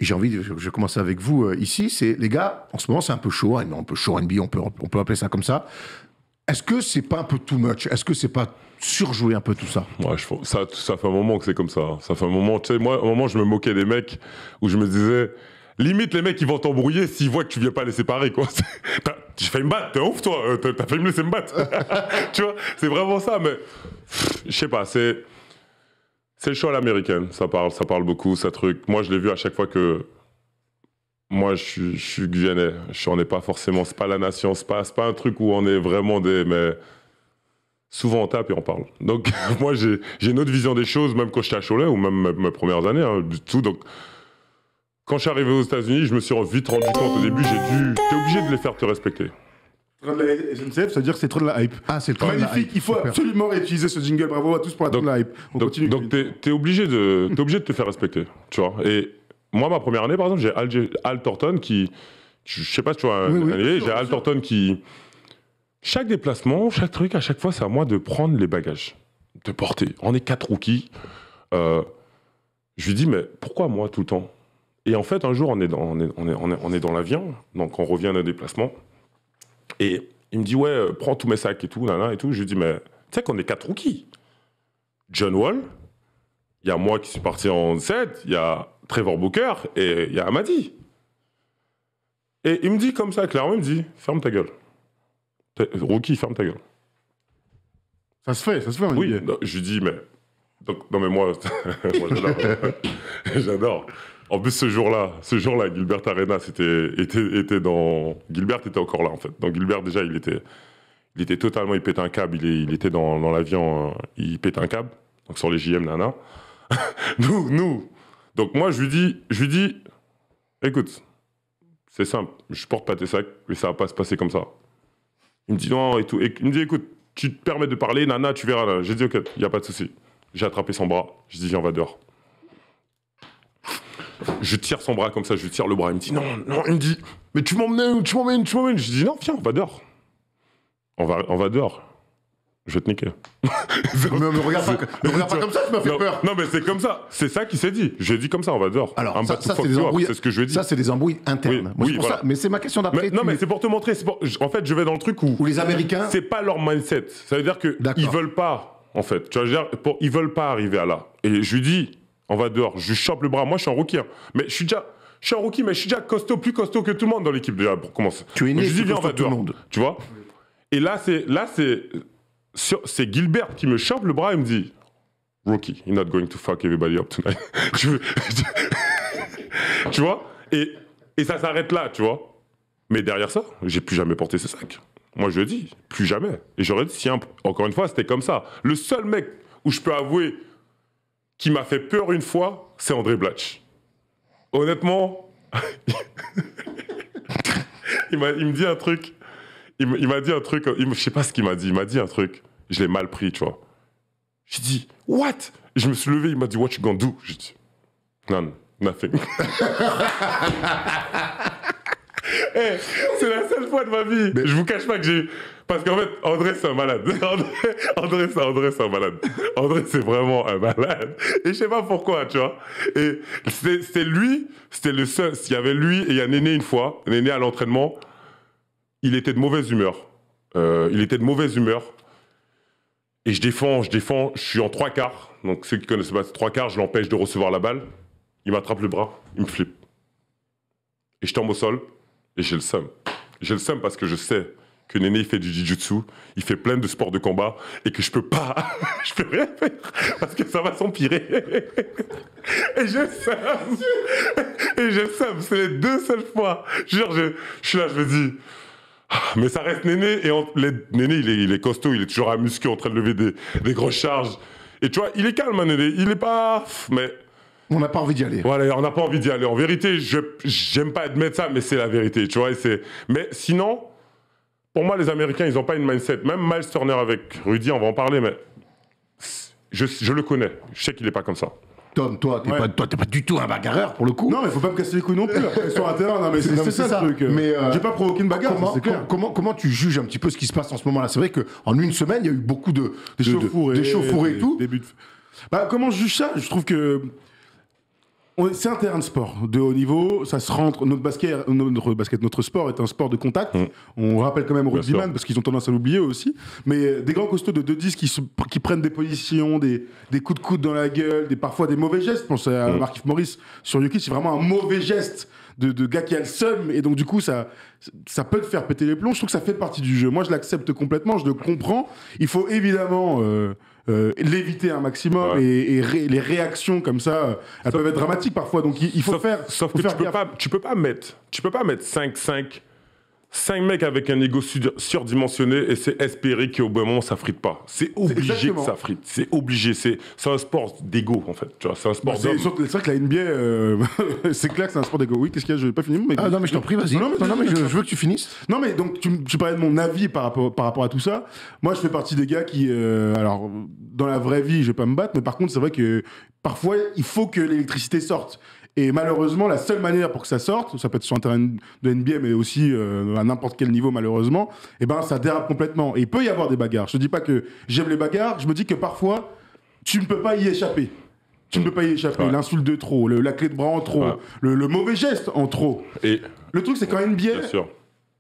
j'ai envie, je vais commencer avec vous ici, c'est les gars, en ce moment c'est un peu chaud, hein, un peu chaud R&B, on peut appeler ça comme ça. Est-ce que c'est pas un peu too much? Est-ce que c'est pas surjoué un peu tout ça? Ouais, ça fait un moment que c'est comme ça. Ça fait un moment, tu sais, moi, à un moment, je me moquais des mecs où je me disais, limite, les mecs, ils vont t'embrouiller s'ils voient que tu viens pas les séparer, quoi. Tu fais me battre, t'es ouf, toi, t'as failli me laisser me battre. Tu vois, c'est vraiment ça, mais je sais pas, c'est le show à l'américaine, ça parle beaucoup, ça truc. Moi, je l'ai vu à chaque fois que. Moi, je suis guyanais. On n'est pas forcément. C'est pas la nation. C'est pas un truc où on est vraiment des. Mais souvent, on tape et on parle. Donc, moi, j'ai une autre vision des choses, même quand j'étais à Cholet, ou même mes premières années, hein, du tout. Donc, quand je suis arrivé aux États-Unis, je me suis vite rendu compte. Au début, t'es obligé de les faire te respecter. Trop de la SNCF, ça veut dire que c'est trop de la hype. Ah, c'est trop de la magnifique, hype. il faut Super. absolument réutiliser ce jingle. Bravo à tous pour la trop de la hype. On continue. Donc, t'es obligé de te faire respecter, tu vois. Et moi, ma première année, par exemple, j'ai Al Thornton qui. Je sais pas si tu vois, j'ai Al Thornton qui. Chaque déplacement, chaque truc, à chaque fois, c'est à moi de prendre les bagages, de porter. On est 4 rookies. Je lui dis, mais pourquoi moi tout le temps? Et en fait, un jour, on est dans l'avion, donc on revient d'un déplacement. Et il me dit, ouais, prends tous mes sacs et tout, et tout. Je lui dis, mais tu sais qu'on est 4 rookies. John Wall, il y a moi qui suis parti en 7, il y a Trevor Booker et il y a Amadi. Et il me dit comme ça, clairement, il me dit, ferme ta gueule. Rookie, ferme ta gueule. Ça se fait, on Oui, dit. non, je lui dis, mais. Donc, non, mais moi, moi j'adore. J'adore. En plus, ce jour-là, Gilbert Arena était dans. Gilbert était encore là, en fait. Donc, Gilbert, déjà, il était totalement. Il pétait un câble. Il était dans l'avion. Il pétait un câble. Donc, sur les JM, nana. Nous. Donc, moi, je lui dis, écoute, c'est simple. Je porte pas tes sacs, mais ça va pas se passer comme ça. Il me dit non et tout. Et il me dit, écoute, tu te permets de parler, nana, tu verras. Là. J'ai dit, ok, il n'y a pas de souci. J'ai attrapé son bras. Je dis, viens, on va dehors. Je tire son bras comme ça, je lui tire le bras. Il me dit, non. Il me dit, mais tu m'emmènes. Je dis, non, viens, on va dehors. On va dehors. Je vais te niquer. Me regarde pas comme ça, tu m'as fait peur. Non, mais c'est comme ça. C'est ça qu'il s'est dit. J'ai dit comme ça, on va dehors. Alors, ça, c'est des embrouilles. C'est ce que je lui ai dit. Ça, c'est des embrouilles internes. Moi, Oui, pour voilà. ça. Mais c'est ma question d'après. Non, mais c'est pour te montrer. En fait, je vais dans le truc où les Américains. c'est pas leur mindset. Ça veut dire qu'ils veulent pas, en fait. Tu vois, je veux dire, ils veulent pas arriver à là. Et je lui dis, on va dehors. Je lui chope le bras. Moi, je suis un rookie. Hein. Mais je suis un rookie, mais je suis déjà plus costaud que tout le monde dans l'équipe déjà pour commencer. Tu es né. Je lui dis, viens, on va tout le dehors. monde. Tu vois. Et là, c'est Gilbert qui me chope le bras et me dit, rookie, you're not going to fuck everybody up tonight. Tu vois. Et ça s'arrête là, tu vois. Mais derrière ça, j'ai plus jamais porté ce sac. Moi, je le dis, plus jamais. Et j'aurais dit, encore une fois, c'était comme ça. Le seul mec où je peux avouer qui m'a fait peur une fois, c'est André Blatch. Honnêtement, il me dit un truc. Il m'a dit un truc. Je sais pas ce qu'il m'a dit. Il m'a dit un truc. Je l'ai mal pris, tu vois. J'ai dit, what? Et je me suis levé. Il m'a dit, what you gonna do? J'ai dit, none, nothing. Hey, c'est la seule fois de ma vie. Mais je vous cache pas que j'ai. Parce qu'en fait, André, c'est un malade. André, c'est un malade. André, c'est vraiment un malade. Et je sais pas pourquoi, tu vois. Et c'était lui, c'était le seul. S'il y avait lui et il y a Néné une fois, Néné à l'entraînement, il était de mauvaise humeur. Et je défends, je suis en 3/4. Donc ceux qui connaissent pas, c'est 3/4, je l'empêche de recevoir la balle. Il m'attrape le bras, il me flippe. Et je tombe au sol. Et j'ai le seum. J'ai le seum parce que je sais que Néné, il fait du jiu-jitsu, il fait plein de sports de combat, et que je peux pas, je peux rien faire, parce que ça va s'empirer. Et j'ai le seum. C'est les 2 seules fois. Je suis là, je me dis, mais ça reste Néné, et Néné, il est costaud, il est toujours à muscu en train de lever des grosses charges. Et tu vois, il est calme, hein, Néné, il est pas... Mais... On n'a pas envie d'y aller. Voilà, on n'a pas envie d'y aller. En vérité, j'aime pas admettre ça, mais c'est la vérité, tu vois. Mais sinon, pour moi, les Américains, ils n'ont pas une mindset. Même Miles Turner avec Rudy, on va en parler, mais je le connais. Je sais qu'il n'est pas comme ça. Tom, toi, t'es pas du tout un bagarreur pour le coup. Non, mais faut pas me casser les couilles non plus. Après, sur un terrain, non, mais c'est ça le truc. Mais j'ai pas provoqué une bagarre, c'est clair. Comment tu juges un petit peu ce qui se passe en ce moment-là? C'est vrai qu'en une semaine, il y a eu beaucoup d'échauffourées et tout. Bah, comment je juge ça? Je trouve que C'est un terrain de sport de haut niveau, ça se rentre. Notre sport est un sport de contact. On rappelle quand même aux rugbyman parce qu'ils ont tendance à l'oublier aussi. Mais des grands costauds de 2-10 qui prennent des positions, des coups de coude dans la gueule, parfois des mauvais gestes. Pensez à Markif Morris sur Jokic, c'est vraiment un mauvais geste de gars qui a le seum. Et donc, du coup, ça peut te faire péter les plombs. Je trouve que ça fait partie du jeu. Moi, je l'accepte complètement, je le comprends. Il faut évidemment. L'éviter un maximum et les réactions comme ça, elles peuvent être dramatiques parfois. Donc il faut faire. Sauf que tu peux pas mettre 5 mecs avec un ego surdimensionné et c'est espérer qu'au bon moment ça frite pas. C'est obligé que ça frite. C'est obligé. C'est un sport d'ego en fait. Tu vois, c'est un sport d'homme. C'est vrai que la NBA, c'est clair que c'est un sport d'ego. Oui, qu'est-ce qu'il y a? Je vais pas finir. Ah non, mais je t'en prie, vas-y. Non, mais je veux que tu finisses. Non, mais donc tu parlais de mon avis par rapport à tout ça. Moi, je fais partie des gars qui, alors, dans la vraie vie, je vais pas me battre, mais par contre, c'est vrai que parfois, il faut que l'électricité sorte. Et malheureusement, la seule manière pour que ça sorte, ça peut être sur un terrain de NBA, mais aussi à n'importe quel niveau, malheureusement, et ben ça dérape complètement. Et il peut y avoir des bagarres. Je ne dis pas que j'aime les bagarres, je me dis que parfois, tu ne peux pas y échapper. Tu ne peux pas y échapper. Ouais. L'insulte de trop, la clé de bras en trop, le mauvais geste en trop. Et le truc, c'est qu'en NBA,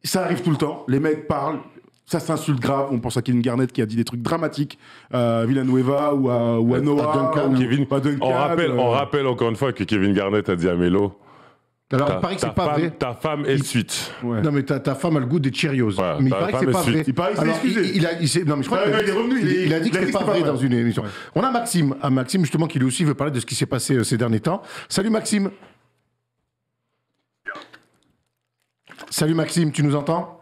ça arrive tout le temps. Les mecs parlent. Ça s'insulte grave. On pense à Kevin Garnett qui a dit des trucs dramatiques à Villanueva ou à Noah. On rappelle encore une fois que Kevin Garnett a dit à Melo. Alors, il paraît que c'est pas vrai. Ta femme est suite. Ouais. Non, mais ta femme a le goût des Cheerios. Ouais, mais il paraît que c'est pas vrai. Il paraît qu'il s'est excusé. Non, mais je crois qu'il est revenu. Il a dit que c'était pas vrai dans une émission. Ouais. On a Maxime. Maxime, justement, qui lui aussi veut parler de ce qui s'est passé ces derniers temps. Salut, Maxime. Salut, Maxime, tu nous entends ?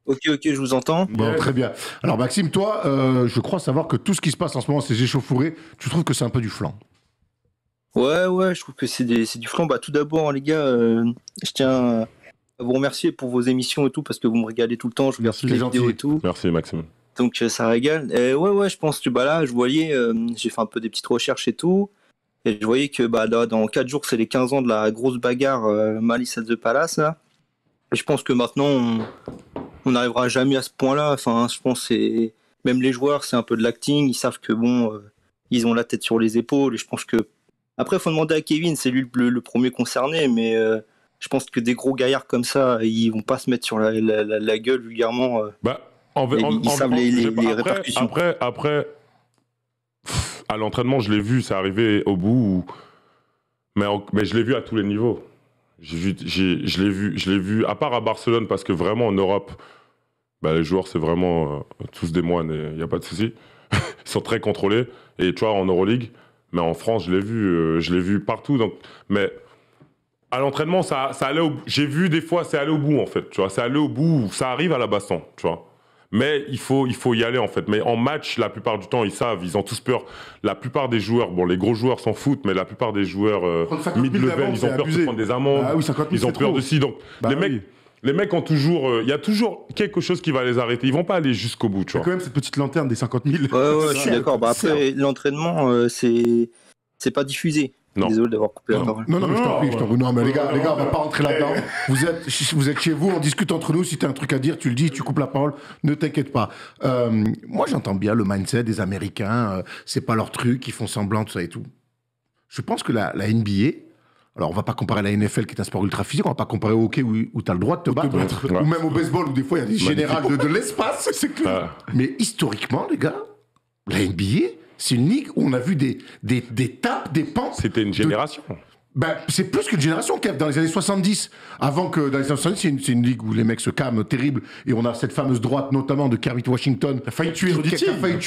Ok, je vous entends. Bon, très bien. Alors Maxime, toi, je crois savoir que tout ce qui se passe en ce moment, ces échauffourées, tu trouves que c'est un peu du flan? Ouais, je trouve que c'est du flan. Bah, tout d'abord, les gars, je tiens à vous remercier pour vos émissions et tout, parce que vous me régalez tout le temps, je regarde toutes les vidéos et tout. Merci Maxime. Donc ça régale. Et ouais, je pense que là, je voyais, j'ai fait un peu des petites recherches et tout, et je voyais que là, dans 4 jours, c'est les 15 ans de la grosse bagarre Malice at the Palace, là. Et je pense que maintenant, on n'arrivera jamais à ce point-là. Enfin, je pense que même les joueurs, c'est un peu de l'acting. Ils savent que ils ont la tête sur les épaules. Et je pense que après, il faut demander à Kevin. C'est lui le premier concerné, mais je pense que des gros gaillards comme ça, ils vont pas se mettre sur la gueule vulgairement. Ils savent les répercussions. Après, à l'entraînement, je l'ai vu, c'est arrivé au bout. Mais je l'ai vu à tous les niveaux. Je l'ai vu, à part à Barcelone, parce que vraiment en Europe, les joueurs, c'est vraiment tous des moines, il n'y a pas de souci. Ils sont très contrôlés. Et tu vois, en Euroleague, mais en France, je l'ai vu partout. Donc, mais à l'entraînement, ça allait j'ai vu des fois, c'est allé au bout, en fait. Tu vois, c'est allé au bout, ça arrive à la baston, tu vois. Mais il faut y aller, en fait. Mais en match, la plupart du temps, ils savent, ils ont tous peur. La plupart des joueurs, les gros joueurs s'en foutent, mais la plupart des joueurs mid-level, ils ont peur de prendre des amendes. Ils ont peur de ci. Donc, les mecs ont toujours... Il y a toujours quelque chose qui va les arrêter. Ils vont pas aller jusqu'au bout, tu vois. Il y a quand même cette petite lanterne des 50 000. Ouais, je suis d'accord. Après, l'entraînement, c'est pas diffusé. Non. Désolé d'avoir coupé la parole. Non, mais je t'en prie. Non, mais les gars, on va pas rentrer là-dedans. Vous êtes chez vous, on discute entre nous. Si t'as un truc à dire, tu le dis, tu coupes la parole. Ne t'inquiète pas. Moi, j'entends bien le mindset des Américains. C'est pas leur truc, ils font semblant, tout ça et tout. Je pense que la NBA... Alors, on va pas comparer la NFL, qui est un sport ultra physique, on va pas comparer au hockey où tu as le droit de te battre, ou même au baseball, où des fois, il y a des générales de l'espace, c'est clair. Mais historiquement, les gars, la NBA, c'est une ligue où on a vu des tapes, des pentes. C'était une génération. C'est plus qu'une génération, Kev. Dans les années 70, avant que dans les années 70, c'est une ligue où les mecs se calment terrible, et on a cette fameuse droite, notamment de Kermit Washington, qui a failli tuer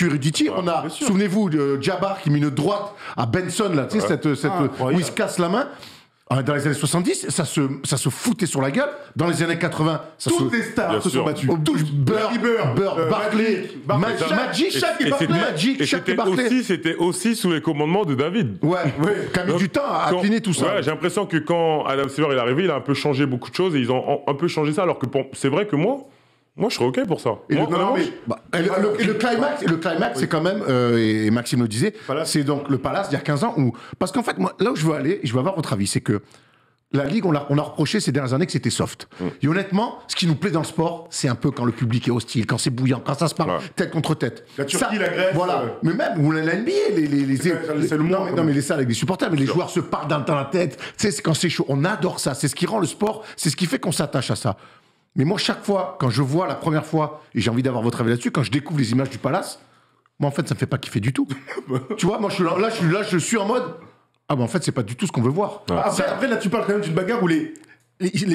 Ruditi. On a, souvenez-vous, Jabbar qui met une droite à Benson, là, tu sais, où il se casse la main. Dans les années 70, ça se foutait sur la gueule. Dans les années 80, toutes les stars se sont battues. Bird, Barkley, Magic, Shaq et Barkley. C'était aussi sous les commandements de David. Ouais, qui a mis du temps à cliner tout ça. Ouais, j'ai l'impression que quand Adam Silver est arrivé, il a un peu changé beaucoup de choses et ils ont un peu changé ça. Alors que c'est vrai que moi, je serais OK pour ça. Le climax, c'est quand même, et Maxime le disait, c'est donc le Palace d'il y a 15 ans. Parce qu'en fait, moi, là où je veux aller, et je veux avoir votre avis, c'est que la Ligue, on a reproché ces dernières années que c'était soft. Et honnêtement, ce qui nous plaît dans le sport, c'est un peu quand le public est hostile, quand c'est bouillant, quand ça se parle tête contre tête. La Turquie, la Grèce. Voilà. Mais même, ou la NBA, c'est le moins. non, mais les salles avec des supporters, mais les joueurs se parlent dans la tête. Tu sais, c'est quand c'est chaud. On adore ça. C'est ce qui rend le sport, c'est ce qui fait qu'on s'attache à ça. Mais moi, chaque fois, quand je vois la première fois, et j'ai envie d'avoir votre avis là-dessus, quand je découvre les images du Palace, moi, en fait, ça me fait pas kiffer du tout. Tu vois, moi, je suis en mode. Ah bah en fait c'est pas du tout ce qu'on veut voir. Après là tu parles quand même d'une bagarre où les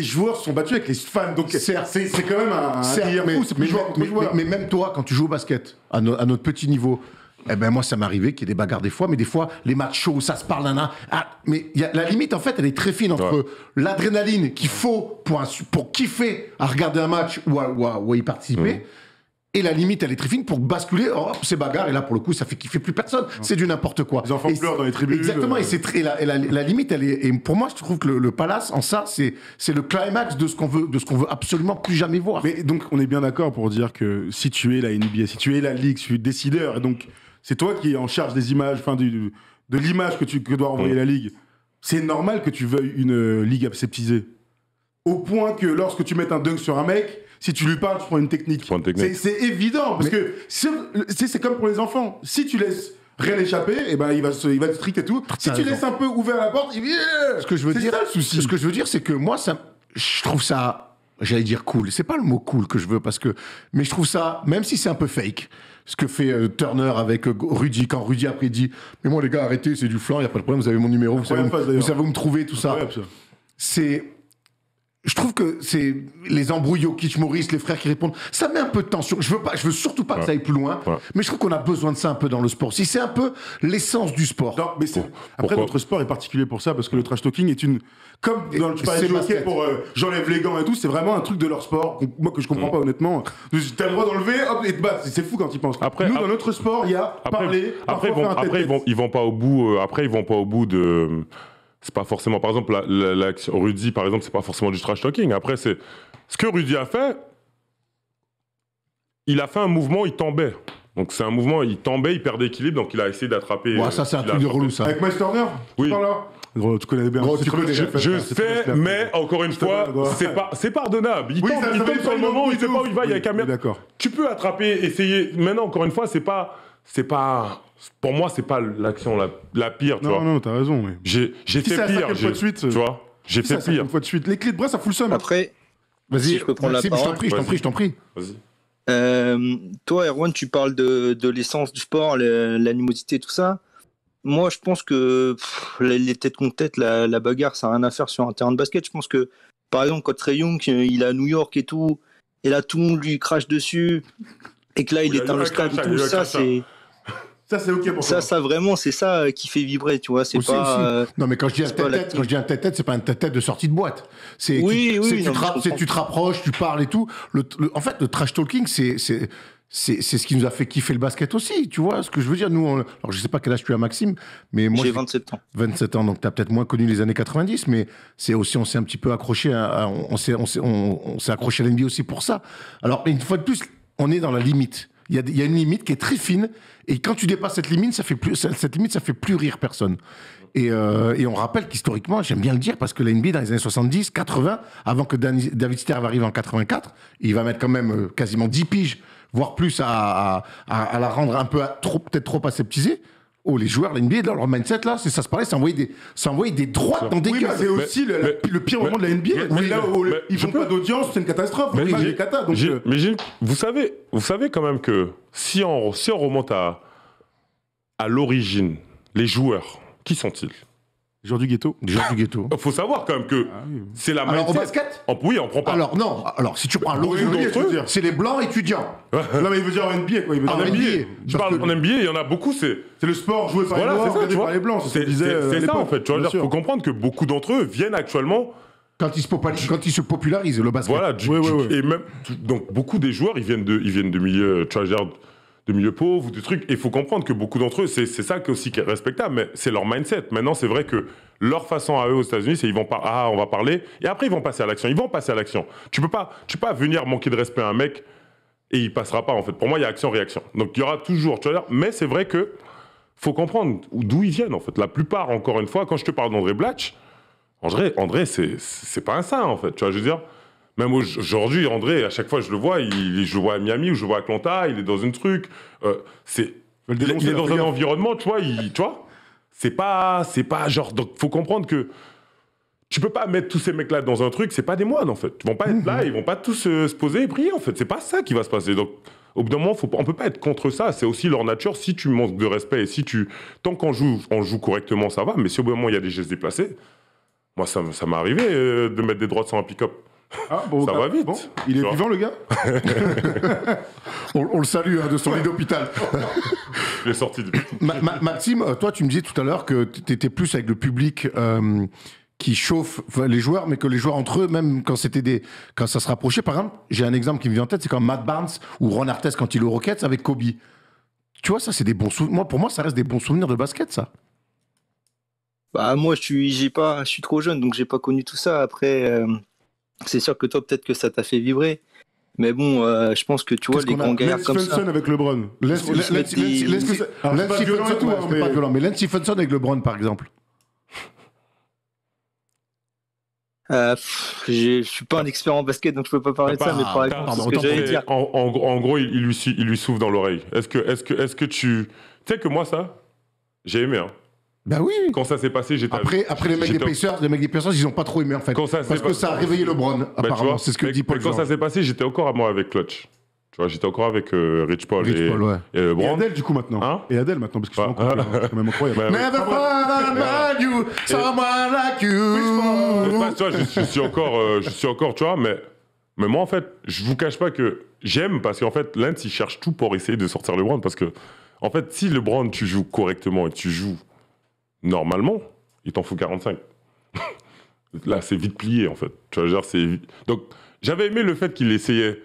joueurs se sont battus avec les fans, donc c'est quand même un délire fou, c'est plus joueur contre joueur. Mais même toi quand tu joues au basket à notre petit niveau, eh ben moi ça m'est arrivé qu'il y ait des bagarres des fois, mais des fois les matchs chauds ça se parle mais la limite en fait elle est très fine entre l'adrénaline qu'il faut pour kiffer à regarder un match ou à y participer. Et la limite, elle est très fine pour basculer. Oh, c'est bagarre. Et là, pour le coup, ça fait kiffer plus personne. C'est du n'importe quoi. Les enfants pleurent dans les tribunes. Exactement. Et la limite, elle est. Et pour moi, je trouve que le Palace, en ça, c'est le climax de ce qu'on veut absolument plus jamais voir. Mais donc, on est bien d'accord pour dire que si tu es la NBA, si tu es la Ligue, si tu es décideur, et donc c'est toi qui es en charge des images, enfin de l'image que doit envoyer la Ligue, c'est normal que tu veuilles une Ligue aseptisée. Au point que lorsque tu mets un dunk sur un mec, si tu lui parles, tu prends une technique. C'est évident, parce que c'est comme pour les enfants. Si tu laisses rien échapper, et ben il va être strict et tout. Si tu laisses un peu ouvert la porte, ce que je veux dire, ça le souci. Ce que je veux dire, c'est que moi, je trouve ça, j'allais dire cool. C'est pas le mot cool que je veux, mais je trouve ça, même si c'est un peu fake, ce que fait Turner avec Rudy, quand Rudy après dit, mais moi les gars, arrêtez, c'est du flanc, il y a pas de problème, vous avez mon numéro, vous savez où me trouver, tout ça. Je trouve que c'est les embrouilles Jokic, Maurice, les frères qui répondent. Ça met un peu de tension. Je veux surtout pas que ça aille plus loin. Mais je trouve qu'on a besoin de ça un peu dans le sport. Si c'est un peu l'essence du sport. Non, mais après, notre sport est particulier pour ça parce que le trash talking est une. Comme tu parlais de hockey pour j'enlève les gants et tout, c'est vraiment un truc de leur sport. Moi, que je comprends pas honnêtement. T'as le droit d'enlever, hop, et te battre. C'est fou quand ils pensent. Nous, dans notre sport, il y a parler. Après, ils vont pas au bout. Après, ils vont pas au bout de. C'est pas forcément, par exemple, Rudy, par exemple, c'est pas forcément du trash talking. Après, c'est ce que Rudy a fait. Il a fait un mouvement, il tombait. Donc c'est un mouvement, il tombait, il perdait équilibre, donc il a essayé d'attraper. Ouais, ça c'est un truc de relou, ça. Avec Miles Turner. Oui. Gros, tu connais bien. Gros, tu connais déjà. Je sais, mais encore une fois, c'est pardonnable. Il tombe sur le moment, il sait pas où il va, il y a la caméra. D'accord. Tu peux attraper, essayer. Maintenant, encore une fois, c'est pas. Pour moi, c'est pas l'action la pire, tu vois. Non, t'as raison. Mais... J'ai fait pire. Tu vois, j'ai fait pire. Une fois de suite. Les clés de bras, ça fout le seum. Après, vas-y, si je peux prendre la parole. Je t'en prie. Vas-y. Toi, Erwan, tu parles de l'essence du sport, l'animosité, tout ça. Moi, je pense que les têtes contre tête, la bagarre, ça n'a rien à faire sur un terrain de basket. Je pense que, par exemple, quand Trae Young, il est à New York et tout, et là, tout le monde lui crache dessus, et que là, il éteint le stade et tout, ça, c'est... Ça, c'est OK pour toi. Ça, vraiment, c'est ça qui fait vibrer, tu vois. C'est aussi, pas. Non, mais quand je dis un tête-tête, c'est pas un tête-tête de sortie de boîte. Tu te rapproches, tu parles et tout. En fait, le trash talking, c'est ce qui nous a fait kiffer le basket aussi, tu vois ce que je veux dire. Nous, alors je sais pas quel âge tu as, Maxime, mais moi j'ai 27 ans. 27 ans, donc tu as peut-être moins connu les années 90, mais c'est aussi, on s'est un petit peu accroché on s'est accroché à l'NBA aussi pour ça. Alors, une fois de plus, on est dans la limite. Il y a une limite qui est très fine, et quand tu dépasses cette limite, ça fait plus rire personne. Et on rappelle qu'historiquement, j'aime bien le dire, parce que la NBA dans les années 70, 80, avant que David Stern arrive en 84, il va mettre quand même quasiment 10 piges, voire plus à la rendre un peu peut-être trop aseptisée. Oh, les joueurs, la NBA, dans leur mindset, là, ça se parlait, ça envoyait des droites dans des gueules. C'est aussi le pire moment de la NBA. Là où ils font pas d'audience, c'est une catastrophe. Mais vous savez quand même que si on remonte à l'origine, les joueurs, qui sont-ils ? Les joueurs du ghetto. Il faut savoir quand même que c'est la mindset. Alors, au basket ? Oui, on prend pas. Alors, non. Alors, si tu prends l'origine d'entre eux, c'est les blancs étudiants. Non, mais il veut dire en NBA, quoi. En NBA, il y en a beaucoup, c'est le sport joué par les noirs, regardé par les blancs. C'est ça, en fait. Il faut comprendre que beaucoup d'entre eux viennent actuellement... Quand ils se popularisent, le basket. Voilà. Et même... Donc, beaucoup des joueurs, ils viennent de milieux... de milieux pauvres ou des trucs. Et il faut comprendre que beaucoup d'entre eux, c'est ça aussi qui est respectable, mais c'est leur mindset. Maintenant, c'est vrai que leur façon à eux aux États-Unis, c'est on va parler, et après ils vont passer à l'action. Tu peux pas venir manquer de respect à un mec et il passera pas, en fait. Pour moi, il y a action-réaction. Donc il y aura toujours, tu vois, mais c'est vrai que faut comprendre d'où ils viennent, en fait. La plupart, encore une fois, quand je te parle d'André Blatch, André, c'est pas un saint, en fait. Tu vois, je veux dire, même aujourd'hui, André, à chaque fois, je le vois, je le vois à Miami ou je le vois à Atlanta, il est dans un truc. Il est dans un environnement, tu vois, c'est pas genre. Donc, faut comprendre que tu peux pas mettre tous ces mecs-là dans un truc, c'est pas des moines, en fait. Ils vont pas être là, ils vont pas tous se poser et prier, en fait. C'est pas ça qui va se passer. Donc, au bout d'un moment, on peut pas être contre ça. C'est aussi leur nature. Si tu manques de respect et tant qu'on joue correctement, ça va. Mais si au bout d'un moment, il y a des gestes déplacés, moi, ça m'est arrivé de mettre des droites sur un pick-up. Ah, bon, ça va vite. Bon. Il est vivant, le gars. On le salue de son lit d'hôpital. Il est sorti depuis. Maxime, toi, tu me disais tout à l'heure que tu étais plus avec le public qui chauffe les joueurs, mais que les joueurs entre eux, même quand ça se rapprochait, par exemple, j'ai un exemple qui me vient en tête, c'est quand Matt Barnes ou Ron Artest quand il est au Rockets avec Kobe. Tu vois, ça, c'est des bons souvenirs. Pour moi, ça reste des bons souvenirs de basket, ça. Bah, moi, je suis trop jeune, donc j'ai pas connu tout ça. Après, c'est sûr que toi, peut-être que ça t'a fait vibrer. Mais bon, je pense que tu vois, les grands gaillards comme ça. Lance Stephenson avec LeBron. Lance Stephenson avec LeBron, par exemple. Je suis pas un expert en basket, donc je peux pas parler de ça, mais par exemple, c'est ce que j'allais dire. En gros, il lui souffle dans l'oreille. Est-ce que tu sais que moi, ça, j'ai aimé, hein. Ben oui. Quand ça s'est passé, j'étais. Après les mecs des Pacers, ils ont pas trop aimé en fait. Parce que ça a réveillé LeBron, apparemment. C'est ce que dit Paul. Quand ça s'est passé, j'étais encore à moi avec Clutch. Tu vois, j'étais encore avec Rich Paul et LeBron. Et Adèle du coup maintenant. Hein? Et Adèle maintenant, parce que c'est quand même incroyable. Never find you, someone like you. Tu vois, je suis encore, tu vois, mais moi en fait, je vous cache pas que j'aime parce qu'en fait, Lance il cherche tout pour essayer de sortir LeBron parce que en fait, si LeBron tu joues correctement et tu joues normalement, il t'en faut 45. Là, c'est vite plié, en fait. Tu vois, genre, donc, j'avais aimé le fait qu'il essayait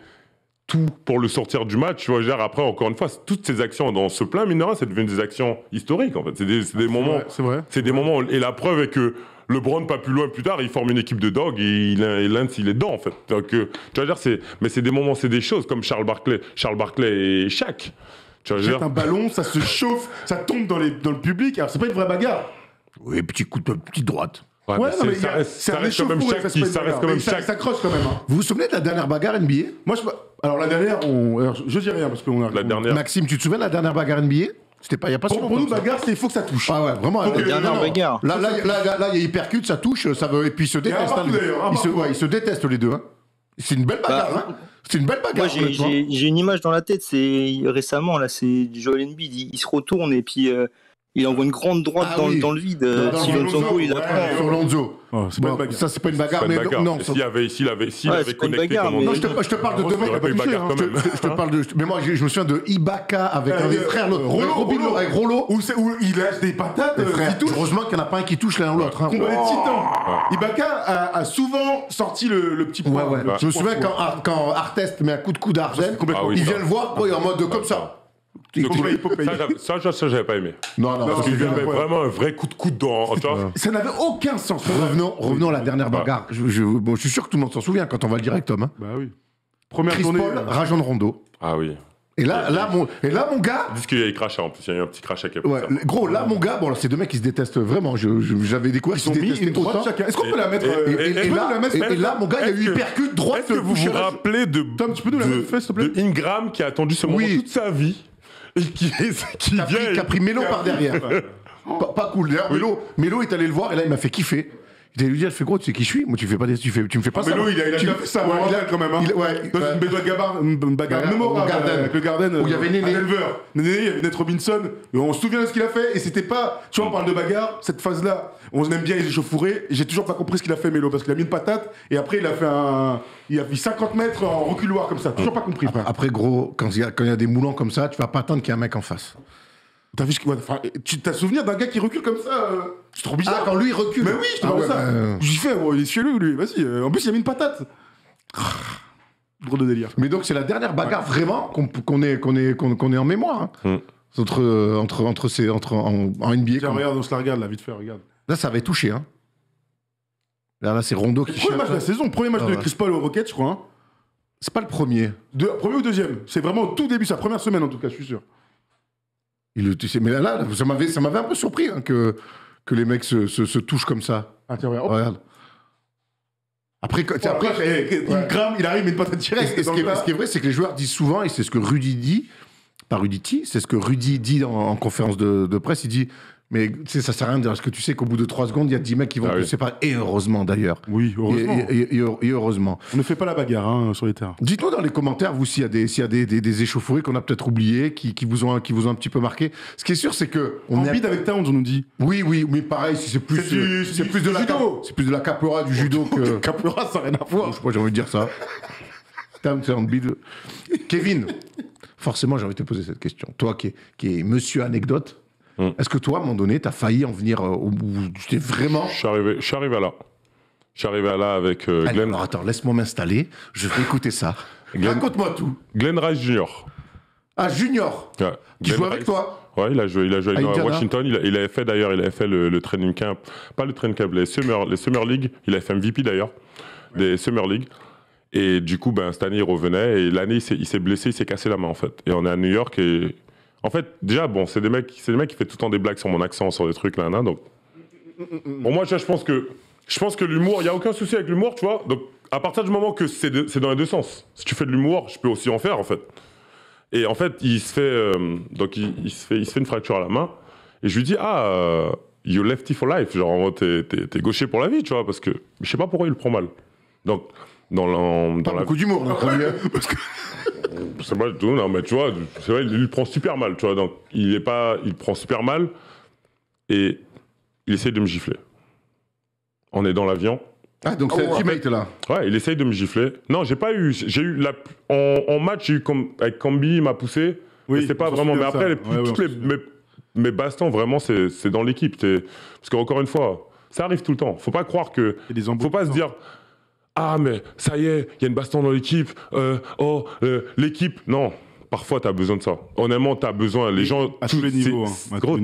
tout pour le sortir du match. Tu vois, genre, après, encore une fois, toutes ces actions dans ce plein mineur, c'est devenu des actions historiques, en fait. C'est des moments... C'est vrai. C'est des moments... Et la preuve est que LeBron, pas plus loin, plus tard, il forme une équipe de dogs et Lance, il est dedans, en fait. Donc, tu vois, genre, mais c'est des moments, c'est des choses comme Charles Barkley et Shaq. Jette un ballon, ça se chauffe, ça tombe dans le public. Alors, c'est pas une vraie bagarre. Oui, petit coup de petite droite. Ouais, non, mais ça reste quand même Shaq. Ça croche quand même. Hein. Vous vous souvenez de la dernière bagarre NBA? Moi, alors, la dernière, je dis rien parce qu'on a. La dernière. Maxime, tu te souviens de la dernière bagarre NBA? C'était pas, il y a pas si longtemps. Pour nous, bagarre, il faut que ça touche. Ah ouais, vraiment. La dernière bagarre. Là, il y a hypercute, ça touche, ça veut, et puis ils se détestent. Ils se détestent les deux. Hein. C'est une belle bagarre. Hein. C'est une belle bagarre. Moi, j'ai une image dans la tête. C'est récemment là, c'est Joel Embiid. Il se retourne et puis il envoie une grande droite dans le vide. Si Lonzo, il apprend. Sur Lonzo. Oh, c'est pas une bagarre. Ça, c'est pas une bagarre, mais non. S'il avait connecté, non, je te parle de deux mecs. Je te parle de. Mais moi, je me souviens de Ibaka avec un des frères, Rollo, avec Rollo. Où il lâche des patates. Heureusement qu'il n'y en a pas un qui touche l'un ou l'autre. Combat des titans. Ibaka a souvent sorti le petit point. Je me souviens quand Artest met un coup de coude à Arden, il vient le voir, il est en mode comme ça. Ça, j'avais pas aimé. Non, parce qu'il y avait vraiment un vrai coup de coude dans. Ça n'avait aucun sens. Revenons à la dernière bagarre. Je suis sûr que tout le monde s'en souvient quand on va le direct, Tom. Bah oui. Première Chris tournée. Paul, Rajon Rondo. Ah oui. Et là, mon gars. Dis qu'il y a eu crachat en plus, il y a eu un petit crachat qui a Ouais, gros, là, mon gars, bon, ces deux mecs, ils se détestent vraiment. J'avais découvert qu'ils se détestaient une droite chacun. Est-ce qu'on peut la mettre Et là, mon gars, il y a eu hypercute droite. Est-ce que vous vous rappelez de Tom, tu peux nous la mettre, s'il te plaît, de Ingram qui a attendu ce moment toute sa vie et qui a pris Melo par derrière. Pas cool. D'ailleurs, Melo est allé le voir et là, il m'a fait kiffer. Il allait lui dire, je fais gros, tu sais qui je suis? Moi, tu me fais pas ça. Melo, il a déjà fait ça, il a quand même. Une bagarre mémorable avec le Garden. Où il y avait Néné. Il y avait Nate Robinson. On se souvient de ce qu'il a fait et c'était pas. Tu vois, on parle de bagarre, cette phase-là, on aime bien les échauffourées. J'ai toujours pas compris ce qu'il a fait, Melo, parce qu'il a mis une patate et après, il a fait 50 mètres en reculoir comme ça. Toujours pas compris, frère. Après, gros, quand il y a des moulants comme ça, tu vas pas attendre qu'il y ait un mec en face. T'as vu tu t'as souvenir d'un gars qui recule comme ça c'est trop bizarre. Ah, quand lui il recule. Mais oui, je te parle de ça. J'y fais, il est chelou, lui. Vas-y. En plus, il a mis une patate. Drôle de délire. Mais donc, c'est la dernière bagarre vraiment qu'on ait en mémoire. Hein. En NBA. Tiens, regarde, on se la regarde, là, vite fait, regarde. Là, ça avait touché. Hein. Là, c'est Rondo qui Premier match de la saison, premier match de Chris Paul au Rockets, je crois. Hein. C'est pas le premier. Premier ou deuxième. C'est vraiment au tout début, sa première semaine, en tout cas, je suis sûr. Mais là, ça m'avait un peu surpris hein, que les mecs se touchent comme ça. Ah, tiens, regarde. Après, il arrive, mais une patate directe. ce qui est vrai, c'est que les joueurs disent souvent, et c'est ce que Rudy dit, pas Rudy T, c'est ce que Rudy dit en conférence de presse, il dit, mais ça sert à rien de dire, parce que tu sais qu'au bout de 3 secondes, il y a 10 mecs qui vont te séparer, et heureusement d'ailleurs. Oui, heureusement. Et heureusement. On ne fait pas la bagarre sur les terrains. Dites-nous dans les commentaires, vous, s'il y a des échauffourées qu'on a peut-être oubliées, qui vous ont un petit peu marqué. Ce qui est sûr, c'est que... On bide avec Towns, on nous dit. Oui, mais pareil, c'est plus de la judo. C'est plus de la capoeira, du judo que... Capoeira, ça n'a rien à voir. Je sais pas, j'ai envie de dire ça. C'est un bide. Kevin, forcément, j'ai envie de te poser cette question. Toi qui es monsieur anecdote, est-ce que toi, à un moment donné, t'as failli en venir au bout? Tu t'es vraiment... Je suis arrivé là. Je suis arrivé là avec Allez, Glenn. alors attends, laisse-moi m'installer. Je vais écouter ça. Raconte-moi tout. Glenn Rice Jr. Ah, Junior. Ouais. Qui Glenn joue avec Rice. toi. Ouais, il a joué à Indiana. Washington. Il avait fait d'ailleurs, le training camp, pas le training camp, les Summer League. Il avait fait MVP d'ailleurs, des Summer League. Et du coup, cette année, il revenait. Et l'année, il s'est blessé, il s'est cassé la main en fait. Et on est à New York et en fait, déjà, c'est des mecs qui font tout le temps des blagues sur mon accent, sur des trucs là, donc. Bon, moi, je pense que l'humour, il y a aucun souci avec l'humour, tu vois. Donc, à partir du moment que c'est dans les deux sens. Si tu fais de l'humour, je peux aussi en faire en fait. Et en fait, il se fait une fracture à la main. Et je lui dis, you lefty for life, genre en mode t'es gaucher pour la vie, tu vois, parce que je sais pas pourquoi il le prend mal. Donc dans la Beaucoup d'humour, là, parce que... C'est pas du tout, non, mais tu vois, c'est vrai, il le prend super mal, tu vois, donc il prend super mal et il essaye de me gifler. On est dans l'avion. Ah, donc c'est un teammate là. Ouais, il essaye de me gifler. Non, j'ai eu en match, j'ai eu avec Cambi, il m'a poussé. Oui, c'est pas vraiment, mais après, mes bastons, vraiment, c'est dans l'équipe. Parce qu'encore une fois, ça arrive tout le temps. Faut pas croire que. Faut pas se dire. Ah, mais ça y est, il y a une baston dans l'équipe. L'équipe. Non, parfois, tu as besoin de ça. Honnêtement, tu as besoin. Les gens. À tous les niveaux. Gros,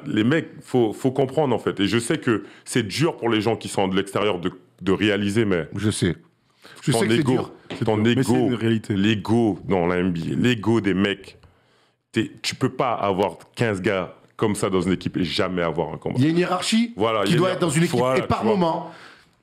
les mecs, faut comprendre, en fait. Et je sais que c'est dur pour les gens qui sont de l'extérieur de réaliser, mais. Je sais. Je sais que c'est dur. Ton ego, l'ego dans la NBA, l'ego des mecs. Tu peux pas avoir 15 gars comme ça dans une équipe et jamais avoir un combat. Il y a une hiérarchie qui doit être dans une équipe et par moment.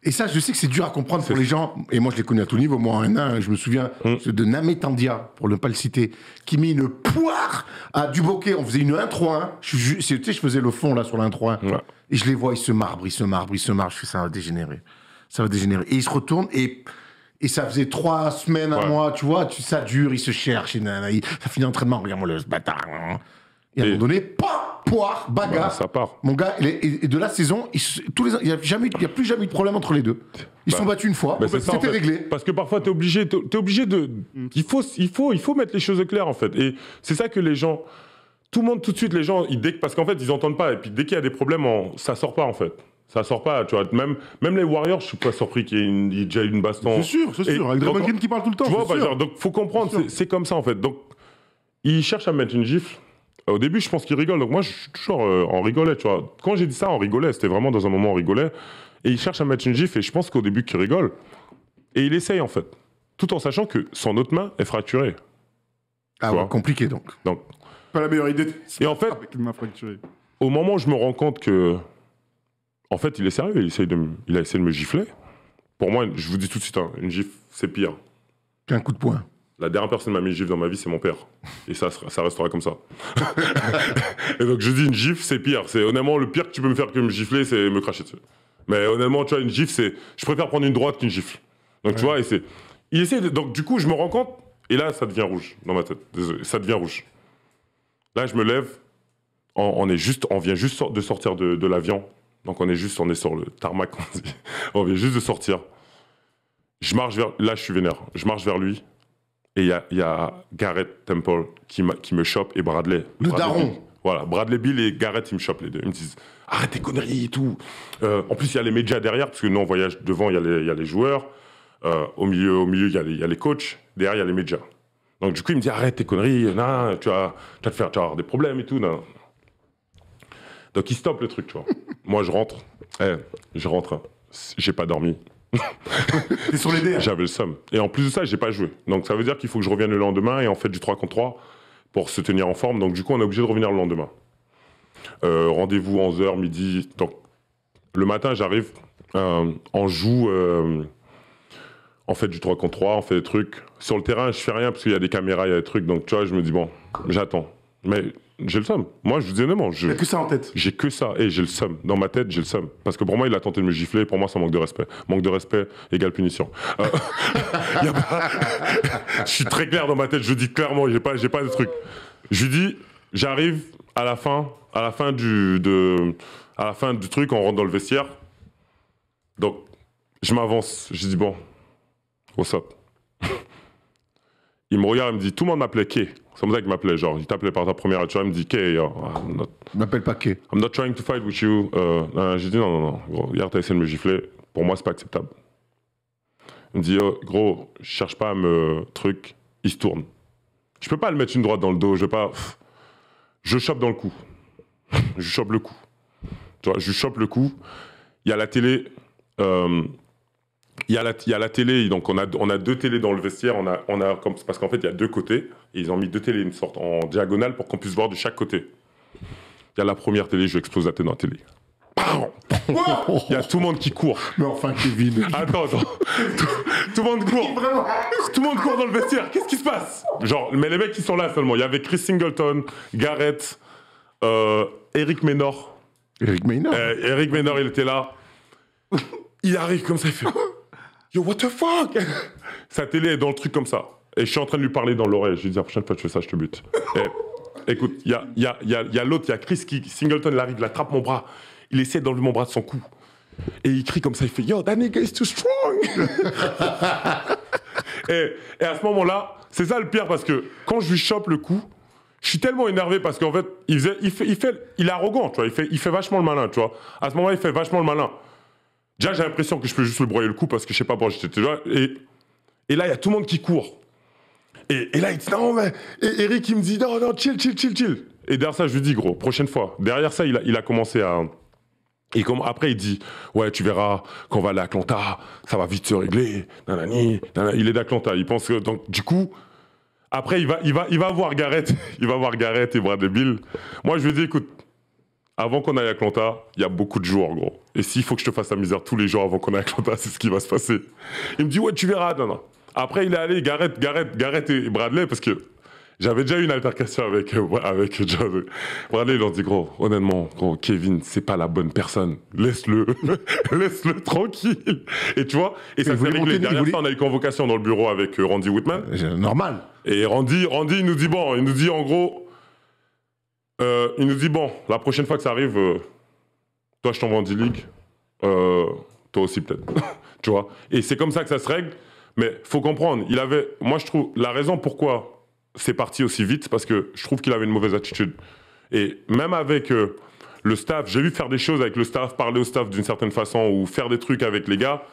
Et ça, je sais que c'est dur à comprendre pour les gens. Et moi, je les connais à tout niveau. Moi, en N1, je me souviens de Namé Tandia, pour ne pas le citer, qui met une poire à Duboquet. On faisait une 1-3-1. Tu sais, je faisais le fond là sur la 1-3-1. Ouais. Et je les vois, ils se marbrent. Je fais, ça va dégénérer. Et ils se retournent et ça faisait 3 semaines, un mois, tu vois, ça dure, ils se cherchent. Ça finit l'entraînement. Regarde-moi le bâtard. Et à un moment donné, poire, bagarre. Ça part. Mon gars, et de la saison, il n'y a plus jamais eu de problème entre les deux. Ils sont battus une fois, c'était réglé. Parce que parfois, t'es obligé de... Il faut mettre les choses au clair, en fait. Et c'est ça que les gens... Tout le monde, tout de suite, les gens, parce qu'en fait, ils n'entendent pas. Et puis, dès qu'il y a des problèmes, ça sort pas, en fait. Ça sort pas, tu vois. Même les Warriors, je suis pas surpris qu'il y ait déjà eu une baston. C'est sûr. Avec Draymond Green qui parle tout le temps. Tu vois, donc, faut comprendre, c'est comme ça, en fait. Donc, ils cherchent à me mettre une gifle. Au début, je pense qu'ils rigolent. Donc moi, je suis toujours en rigolait, tu vois. Quand j'ai dit ça, on rigolait. C'était vraiment dans un moment, on rigolait. Et il cherche à me mettre une gifle. Et je pense qu'au début, qu'il rigole. Et il essaye, en fait. Tout en sachant que son autre main est fracturée. Ah ouais, compliqué, donc. Pas la meilleure idée. Et en fait, avec une main fracturée. Au moment où je me rends compte que... En fait, il est sérieux. Il a essayé de me gifler. Pour moi, je vous dis tout de suite, une gifle, c'est pire. Qu'un coup de poing. La dernière personne qui m'a mis une gifle dans ma vie, c'est mon père. Et ça restera comme ça. Et donc, je dis une gifle, c'est pire. C'est honnêtement le pire que tu peux me faire que me gifler, c'est me cracher dessus. Mais honnêtement, tu vois, une gifle, c'est... Je préfère prendre une droite qu'une gifle. Donc, tu vois, il essaie Donc, du coup, je me rends compte, et là, ça devient rouge dans ma tête. Désolé, ça devient rouge. Là, je me lève, on vient juste de sortir de l'avion. Donc, on est sur le tarmac, on dit. On vient juste de sortir. Là, je suis vénère. Je marche vers lui. Et il y a Garrett Temple qui me chope et Bradley. Daron. Bill. Voilà, Bradley Bill et Garrett, ils me chopent les deux. Ils me disent « Arrête tes conneries et tout ». En plus, il y a les médias derrière, parce que nous, on voyage devant, il y a les joueurs. Au milieu, il y a les coachs. Derrière, il y a les médias. Donc, du coup, il me dit « Arrête tes conneries, non, tu vas avoir des problèmes et tout. » Non. Donc, il stoppe le truc, tu vois. Moi, je rentre. J'ai pas dormi. T'es sur les dés. J'avais le seum. Et en plus de ça, j'ai pas joué. Donc ça veut dire qu'il faut que je revienne le lendemain et en fait du 3 contre 3 pour se tenir en forme. Donc du coup, on est obligé de revenir le lendemain. Rendez-vous 11h, midi. Donc le matin, j'arrive, on joue on fait du 3 contre 3, on fait des trucs. Sur le terrain, je fais rien parce qu'il y a des caméras, il y a des trucs. Donc, tu vois, je me dis, bon, j'attends. Mais j'ai le seum. Moi, je vous dis honnêtement. T'as que ça en tête. J'ai que ça. Et j'ai le seum. Dans ma tête, j'ai le seum. Parce que pour moi, il a tenté de me gifler. Pour moi, ça manque de respect. Manque de respect égale punition. Y a pas... je suis très clair dans ma tête. Je dis clairement, j'ai pas de truc. Je lui dis, j'arrive à la fin du truc, on rentre dans le vestiaire. Donc, je m'avance. Je dis, bon, what's up? Il me regarde, il me dit, tout le monde m'appelait Kay. C'est comme ça qu'il m'appelait, genre, il t'appelait par ta première lettre, il me dit, Kay, Il m'appelle pas Kay. I'm not trying to fight with you. J'ai dit, non, gros, hier, t'as essayé de me gifler, pour moi, c'est pas acceptable. Il me dit, oh, gros, je cherche pas à me truc, il se tourne. Je peux pas le mettre une droite dans le dos, je vais pas... Je chope dans le cou. Je chope le cou. Tu vois, je chope le cou. Il y a la télé... Il y a la télé, donc on a deux télés dans le vestiaire, parce qu'en fait il y a deux côtés, et ils ont mis deux télés, une sorte en diagonale pour qu'on puisse voir de chaque côté. Il y a la première télé, je lui explose la tête dans la télé. Il y a tout le monde qui court. Mais enfin, Kevin. Attends. Tout le monde court. Tout le monde court dans le vestiaire. Qu'est-ce qui se passe? Genre, mais les mecs qui sont là seulement. Il y avait Chris Singleton, Garrett, Eric Maynor. Eric Maynor. Eric Maynor, il était là. Il arrive comme ça, il fait... Yo, what the fuck? Sa télé est dans le truc comme ça. Et je suis en train de lui parler dans l'oreille. Je lui dis, la prochaine fois que tu fais ça, je te bute. Et, écoute, il y a l'autre, il y a Chris Singleton, il arrive, il attrape mon bras. Il essaie d'enlever mon bras de son cou. Et il crie comme ça, il fait, yo, that nigga is too strong. et à ce moment-là, c'est ça le pire, parce que quand je lui chope le cou, je suis tellement énervé parce qu'en fait, il est arrogant, tu vois. Il fait vachement le malin, tu vois. À ce moment-là, il fait vachement le malin. Déjà, j'ai l'impression que je peux juste le broyer le cou parce que je sais pas, bon, j'étais là. Et là, il y a tout le monde qui court. Et là, il dit, non, mais. Et Eric, il me dit, non, chill. Et derrière ça, je lui dis, gros, prochaine fois. Derrière ça, il a commencé à. Et après, il dit, ouais, tu verras, quand on va aller à Atlanta, ça va vite se régler. Nanani. Il est d'Atlanta. Il pense que. Donc, du coup, après, il va voir Garrett. Il va voir Garrett et Bradley Bill. Moi, je lui dis, écoute. Avant qu'on aille à Atlanta, il y a beaucoup de jours, gros. Et s'il faut que je te fasse la misère tous les jours avant qu'on aille à Atlanta, c'est ce qui va se passer. Il me dit, ouais, tu verras, non. Après, il est allé, Garrett et Bradley, parce que j'avais déjà eu une altercation avec John. Bradley, il leur dit, gros, honnêtement, gros, Kevin, c'est pas la bonne personne. Laisse-le. Laisse-le tranquille. Et tu vois, et ça s'est réglé. Derrière ça, on a eu convocation dans le bureau avec Randy Whitman. Normal. Et Randy, il nous dit en gros... il nous dit, bon, la prochaine fois que ça arrive, toi, je t'envoie en D-League, toi aussi peut-être, tu vois. Et c'est comme ça que ça se règle, mais faut comprendre, moi je trouve, la raison pourquoi c'est parti aussi vite, c'est parce que je trouve qu'il avait une mauvaise attitude. Et même avec le staff, j'ai vu faire des choses avec le staff, parler au staff d'une certaine façon, ou faire des trucs avec les gars,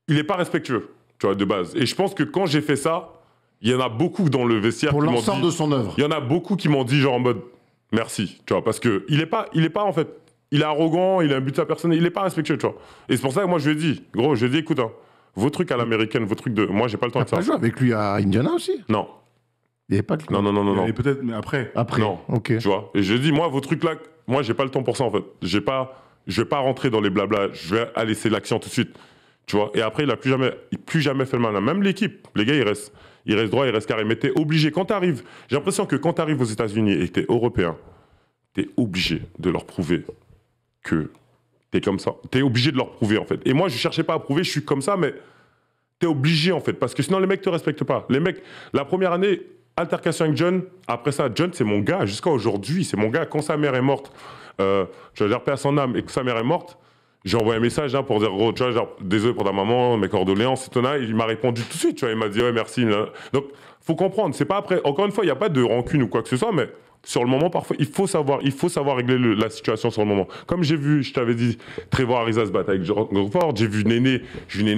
il n'est pas respectueux, tu vois, de base. Et je pense que quand j'ai fait ça, il y en a beaucoup dans le vestiaire pour qui m'ont dit... Pour l'ensemble de son œuvre. Il y en a beaucoup qui m'ont dit genre en mode... Merci, tu vois, parce que il est pas en fait, il est arrogant, il a un but de sa personne, il est pas respectueux, tu vois. Et c'est pour ça que moi je lui ai dit, gros, écoute, hein, vos trucs à l'américaine, vos trucs de, moi j'ai pas le temps de ça. Tu as joué avec lui à Indiana aussi? Non. Il n'y avait pas de... Non. Et peut-être, mais après. Non, ok. Tu vois. Et je lui ai dit, moi vos trucs là, moi j'ai pas le temps pour ça en fait. Je vais pas rentrer dans les blabla, je vais aller laisser l'action tout de suite, tu vois. Et après il a plus jamais fait le malin. Même l'équipe, les gars ils restent droit, ils restent carré. Mais t'es obligé, quand t'arrives, j'ai l'impression que quand t'arrives aux États-Unis et que t'es européen, t'es obligé de leur prouver que t'es comme ça. T'es obligé de leur prouver, en fait. Et moi, je cherchais pas à prouver, je suis comme ça, mais t'es obligé, en fait. Parce que sinon, les mecs te respectent pas. Les mecs, la première année, altercation avec John. Après ça, John, c'est mon gars. Jusqu'à aujourd'hui, c'est mon gars. Quand sa mère est morte, je veux dire, paix à son âme, et que sa mère est morte, j'ai envoyé un message hein, pour dire, gros, tu vois, genre, désolé pour ta maman, mes condoléances, c'est ton âge. Il m'a répondu tout de suite, tu vois. Il m'a dit, ouais, merci. Donc, faut comprendre. C'est pas après. Encore une fois, il n'y a pas de rancune ou quoi que ce soit, mais sur le moment, parfois, il faut savoir régler la situation sur le moment. Comme j'ai vu, je t'avais dit, Trevor Ariza se battre avec Crawford, j'ai vu Néné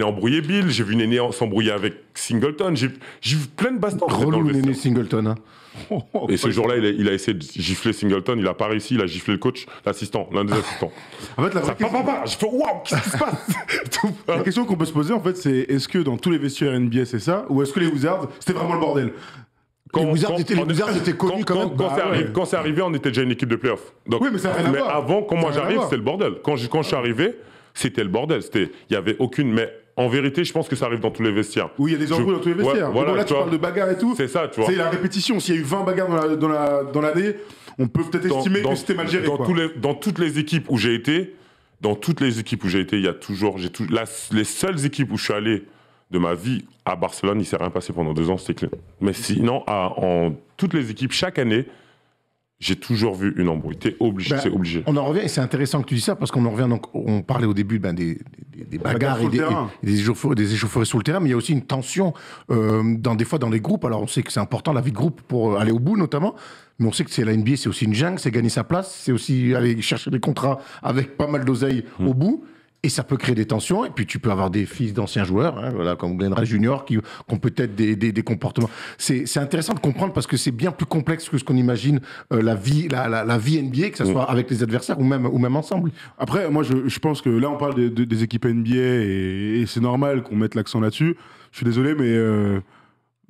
embrouiller Bill, j'ai vu Néné s'embrouiller avec Singleton, j'ai vu plein de bastons. Relou Néné Singleton, hein. Et ce jour-là, il a essayé de gifler Singleton, il a pas réussi, il a giflé le coach, l'assistant, l'un des assistants. En fait, la vraie question... Je fais waouh, qu'est-ce qui se passe? La question qu'on peut se poser, en fait, c'est est-ce que dans tous les vestiaires NBA, c'est ça, ou est-ce que les Wizards, c'était vraiment le bordel? Les Wizards étaient connus quand même. Quand c'est arrivé, on était déjà une équipe de playoff. Donc, oui, mais ça n'a rien à voir. Avant, quand moi j'arrive, c'était le bordel. Quand je suis arrivé, c'était le bordel. Il y avait aucune. Mais En vérité, je pense que ça arrive dans tous les vestiaires. Oui, il y a des embrouilles dans tous les vestiaires. Ouais, voilà, là, tu parles de bagarre et tout. C'est ça, tu vois. C'est la répétition. S'il y a eu 20 bagarres dans l'année, on peut peut-être estimer que c'était mal géré. Dans toutes les équipes où j'ai été, il y a toujours, les seules équipes où je suis allé de ma vie à Barcelone, il s'est rien passé pendant 2 ans, c'était clean. Mais sinon, en toutes les équipes, chaque année, j'ai toujours vu une embrouille. T'es obligé, c'est obligé. On en revient, et c'est intéressant que tu dis ça, parce qu'on en revient, donc, on parlait au début des bagarres et des échauffourées sur le terrain, mais il y a aussi une tension, des fois dans les groupes. Alors on sait que c'est important, la vie de groupe, pour aller au bout notamment, mais on sait que c'est la NBA, c'est aussi une jungle, c'est gagner sa place, c'est aussi aller chercher des contrats avec pas mal d'oseille au bout. Et ça peut créer des tensions, et puis tu peux avoir des fils d'anciens joueurs, hein, voilà, comme Glenn Rice Jr., qui ont peut-être des comportements. C'est intéressant de comprendre, parce que c'est bien plus complexe que ce qu'on imagine, la vie NBA, que ce soit avec les adversaires ou même ensemble. Après, moi, je pense que là, on parle des équipes NBA, et c'est normal qu'on mette l'accent là-dessus. Je suis désolé, mais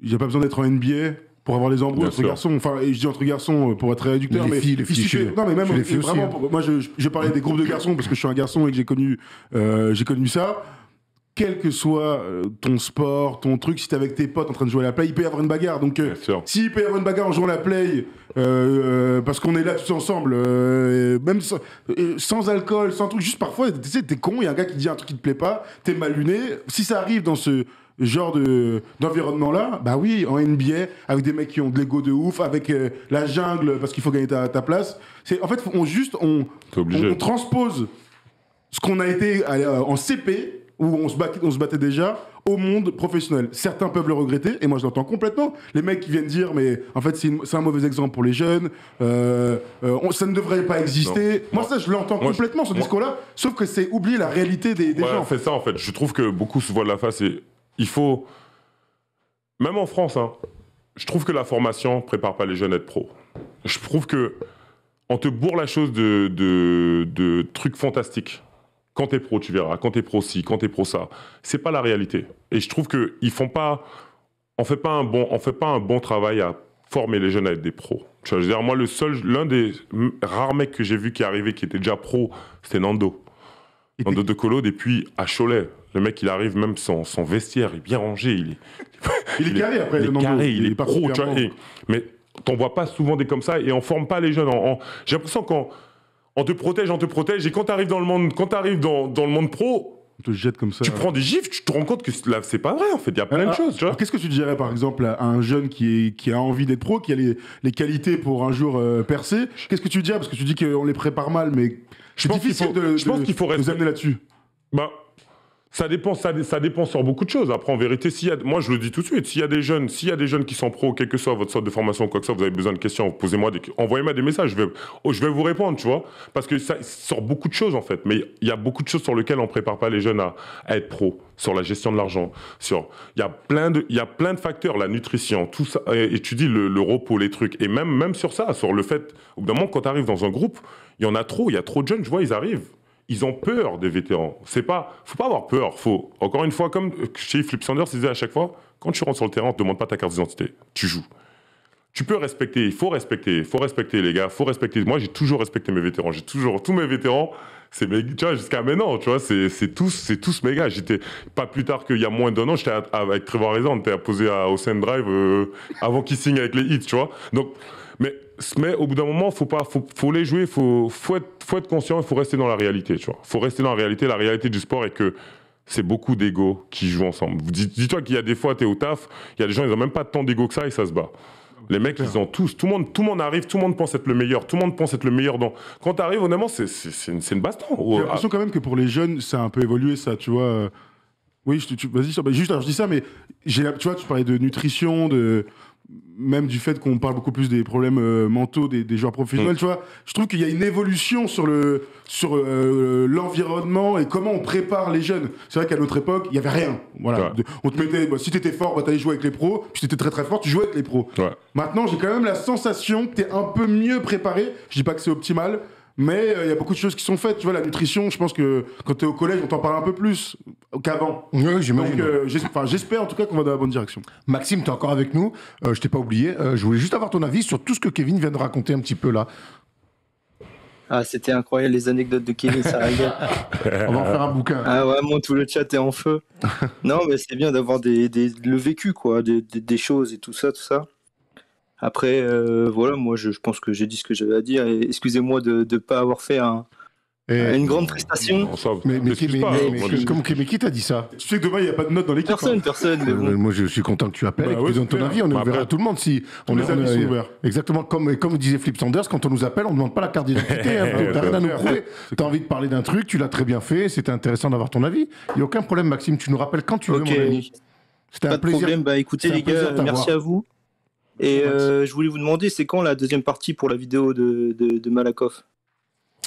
il n'y a pas besoin d'être en NBA pour avoir des embrouilles entre garçons. Enfin, et je dis entre garçons pour être très réducteur, mais les filles, non, mais même les filles vraiment, aussi, hein. moi, je parlais des groupes de garçons parce que je suis un garçon et que j'ai connu ça. Quel que soit ton sport, ton truc, si t'es avec tes potes en train de jouer à la play, il peut y avoir une bagarre. Donc, s'il peut y avoir une bagarre en jouant à la play, parce qu'on est là tous ensemble, même sans alcool, sans truc, juste parfois, tu sais, t'es con, il y a un gars qui dit un truc qui te plaît pas, t'es mal luné. Si ça arrive dans ce genre d'environnement-là, bah oui, en NBA, avec des mecs qui ont de l'ego de ouf, avec la jungle, parce qu'il faut gagner ta place. En fait, on transpose ce qu'on a été en CP, où on se battait déjà, au monde professionnel. Certains peuvent le regretter, et moi je l'entends complètement. Les mecs qui viennent dire, mais en fait c'est un mauvais exemple pour les jeunes, ça ne devrait pas exister. Moi ça je l'entends complètement, ce discours-là, sauf que c'est oublier la réalité des gens. C'est ça en fait, je trouve que beaucoup se voient de la face, et il faut, même en France, hein, je trouve que la formation prépare pas les jeunes à être pros. Je trouve que on te bourre la chose de trucs fantastiques. Quand t'es pro, tu verras. Quand t'es pro ci, quand t'es pro ça. C'est pas la réalité. Et je trouve que on fait pas un bon travail à former les jeunes à être des pros. Tu vois, je veux dire, moi, l'un des rares mecs que j'ai vu qui est arrivé, qui était déjà pro, c'était Nando. Nando de Colo, depuis à Cholet. Le mec, il arrive, même son vestiaire est bien rangé. Il est carré après. Il est pro, tu vois. Mais t'en vois pas souvent des comme ça, et on forme pas les jeunes. J'ai l'impression on te protège, et quand t'arrives dans le monde pro, on te jette comme ça. Tu prends des gifs, tu te rends compte que là, c'est pas vrai en fait, il y a plein de choses. Tu vois. Qu'est-ce que tu dirais par exemple à un jeune qui a envie d'être pro, qui a les qualités pour un jour percer? Qu'est-ce que tu dirais? Parce que tu dis qu'on les prépare mal, mais c'est difficile de nous amener là-dessus. Bah, ça dépend sur beaucoup de choses. Après, en vérité, moi je le dis tout de suite, s'il y a des jeunes qui sont pros, quelle que soit votre sorte de formation ou quoi que ce soit, vous avez besoin de questions, envoyez-moi des messages, je vais vous répondre, tu vois. Parce que ça sort beaucoup de choses en fait, mais il y a beaucoup de choses sur lesquelles on prépare pas les jeunes à être pros, sur la gestion de l'argent, il y a plein de facteurs, la nutrition, tout ça, et tu dis le repos, les trucs, et même sur ça, sur le fait, au bout d'un moment, quand tu arrives dans un groupe, il y a trop de jeunes, je vois, ils arrivent. Ils ont peur des vétérans. Faut pas avoir peur. Encore une fois, comme chez Flip Sanders disait à chaque fois, quand tu rentres sur le terrain, on te demande pas ta carte d'identité. Tu joues. Tu peux respecter, il faut respecter les gars, faut respecter. Moi, j'ai toujours respecté mes vétérans. Tous mes vétérans, tu vois, jusqu'à maintenant, tu vois, c'est tous mes gars. J'étais pas plus tard qu'il y a moins d'un an, j'étais avec Trevor Ariza, on était posé à Ocean Drive avant qu'il signe avec les Heat, tu vois. Donc, mais au bout d'un moment, faut les jouer, faut être conscient, il faut rester dans la réalité, tu vois. Faut rester dans la réalité du sport, et que c'est beaucoup d'ego qui jouent ensemble. Dis-toi qu'il y a des fois, t'es au taf, il y a des gens, ils ont même pas tant d'ego que ça, et ça se bat. Les mecs, ils ont tous, tout le monde arrive, tout le monde pense être le meilleur, quand t'arrives, honnêtement, c'est une baston. J'ai l'impression quand même que pour les jeunes, ça a un peu évolué, ça, tu vois. Oui, vas-y, juste, alors je dis ça, mais tu vois, tu parlais de nutrition, même du fait qu'on parle beaucoup plus des problèmes mentaux des joueurs professionnels, tu vois. Je trouve qu'il y a une évolution sur l'environnement et comment on prépare les jeunes. C'est vrai qu'à notre époque, il n'y avait rien. Voilà. Ouais. On te mettait, si t'étais fort, t'allais jouer avec les pros. Si t'étais très très fort, tu jouais avec les pros. Ouais. Maintenant, j'ai quand même la sensation que t'es un peu mieux préparé. Je dis pas que c'est optimal, mais il y a beaucoup de choses qui sont faites. Tu vois, la nutrition, je pense que quand t'es au collège, on t'en parle un peu plus qu'avant. Oui, j'imagine. Donc, j'espère en tout cas qu'on va dans la bonne direction. Maxime, t'es encore avec nous. Je t'ai pas oublié. Je voulais juste avoir ton avis sur tout ce que Kevin vient de raconter un petit peu là. Ah, c'était incroyable, les anecdotes de Kevin, ça régale. On va en faire un bouquin. Ah, vraiment, tout le chat est en feu. Non, mais c'est bien d'avoir le vécu, quoi, des choses et tout ça, tout ça. Après, voilà, moi, je pense que j'ai dit ce que j'avais à dire. Et excusez-moi de ne pas avoir fait une grande prestation. Non, ça, Mais t'excuses pas, hein. Moi, mais qui t'a dit ça? Tu sais que demain, il n'y a pas de note dans l'équipe. Personne, mais bon. Moi, je suis content que tu appelles Bah et que ouais, tu donnes ton super. avis. On est Bah ouvert après, à tout le monde. Si tous les avis sont ouverts. Exactement, comme disait Flip Sanders, quand on nous appelle, on ne demande pas la carte d'identité. Hein, t'as rien à nous prouver. T'as envie de parler d'un truc, tu l'as très bien fait, c'était intéressant d'avoir ton avis. Il n'y a aucun problème, Maxime, tu nous rappelles quand tu veux, Ok, mon ami. C'était pas un de plaisir. problème. Bah écoutez, c'est un les plaisir gars, de t'avoir. merci à vous. Et je voulais vous demander, c'est quand la deuxième partie pour la vidéo de Malakoff?